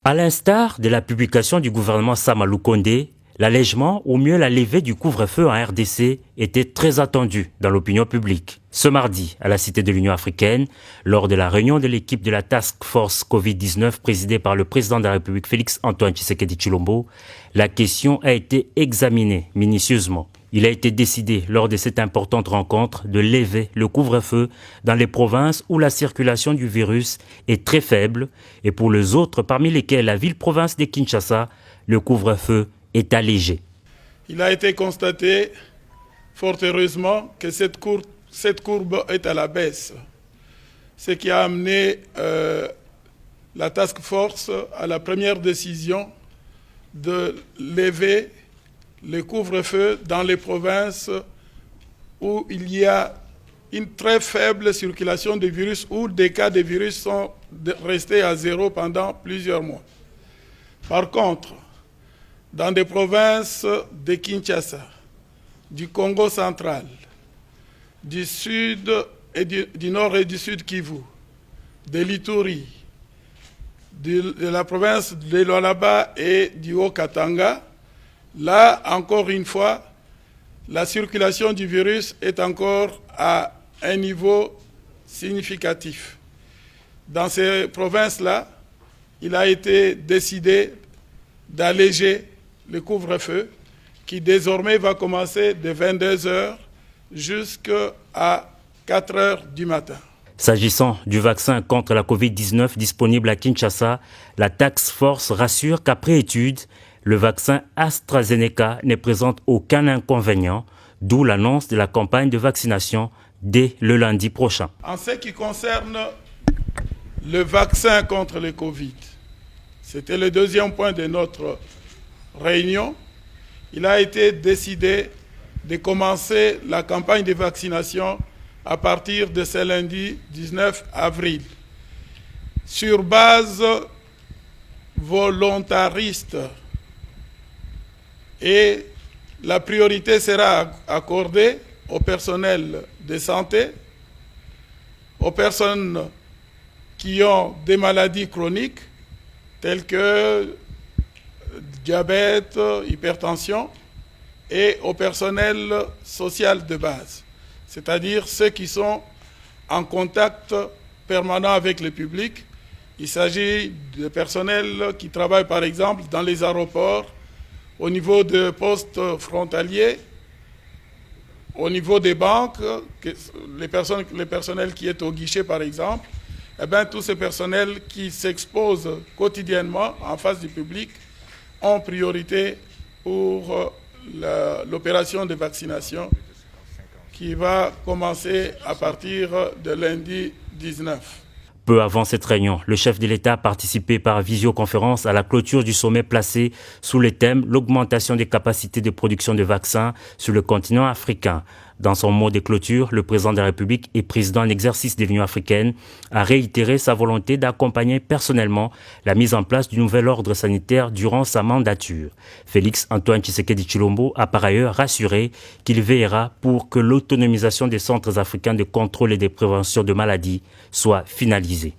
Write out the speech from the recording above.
À l'instar de la publication du gouvernement Samalou Kondé, l'allègement ou mieux la levée du couvre-feu en RDC était très attendu dans l'opinion publique. Ce mardi, à la Cité de l'Union africaine, lors de la réunion de l'équipe de la Task Force Covid-19 présidée par le président de la République Félix Antoine Tshisekedi Tshilombo, la question a été examinée minutieusement. Il a été décidé lors de cette importante rencontre de lever le couvre-feu dans les provinces où la circulation du virus est très faible et pour les autres parmi lesquelles la ville-province de Kinshasa, le couvre-feu est allégé. Il a été constaté, fort heureusement, que cette courbe est à la baisse, ce qui a amené la Task Force à la première décision de lever le couvre-feu dans les provinces où il y a une très faible circulation de virus, où des cas de virus sont restés à zéro pendant plusieurs mois. Par contre, dans des provinces de Kinshasa, du Congo central, du sud et du nord et du sud Kivu, de l'Ituri, de la province de Lualaba et du Haut-Katanga, là, encore une fois, la circulation du virus est encore à un niveau significatif. Dans ces provinces-là, il a été décidé d'alléger le couvre-feu qui désormais va commencer de 22 h jusqu'à 4 h du matin. S'agissant du vaccin contre la Covid-19 disponible à Kinshasa, la Task Force rassure qu'après étude, le vaccin AstraZeneca ne présente aucun inconvénient, d'où l'annonce de la campagne de vaccination dès le lundi prochain. En ce qui concerne le vaccin contre le Covid, c'était le deuxième point de notre réunion. Il a été décidé de commencer la campagne de vaccination à partir de ce lundi 19 avril, sur base volontariste. Et la priorité sera accordée au personnel de santé, aux personnes qui ont des maladies chroniques telles que diabète, hypertension, et au personnel social de base, c'est-à-dire ceux qui sont en contact permanent avec le public. Il s'agit de personnel qui travaillent par exemple dans les aéroports, au niveau de postes frontaliers, au niveau des banques, les personnels qui est au guichet par exemple, eh bien, tous ces personnels qui s'exposent quotidiennement en face du public ont priorité pour l'opération de vaccination qui va commencer à partir de lundi 19. Peu avant cette réunion, le chef de l'État a participé par visioconférence à la clôture du sommet placé sous le thème « L'augmentation des capacités de production de vaccins sur le continent africain ». Dans son mot de clôture, le président de la République et président en exercice de l'Union africaine a réitéré sa volonté d'accompagner personnellement la mise en place du nouvel ordre sanitaire durant sa mandature. Félix Antoine Tshisekedi Tshilombo a par ailleurs rassuré qu'il veillera pour que l'autonomisation des centres africains de contrôle et de prévention de maladies soit finalisée.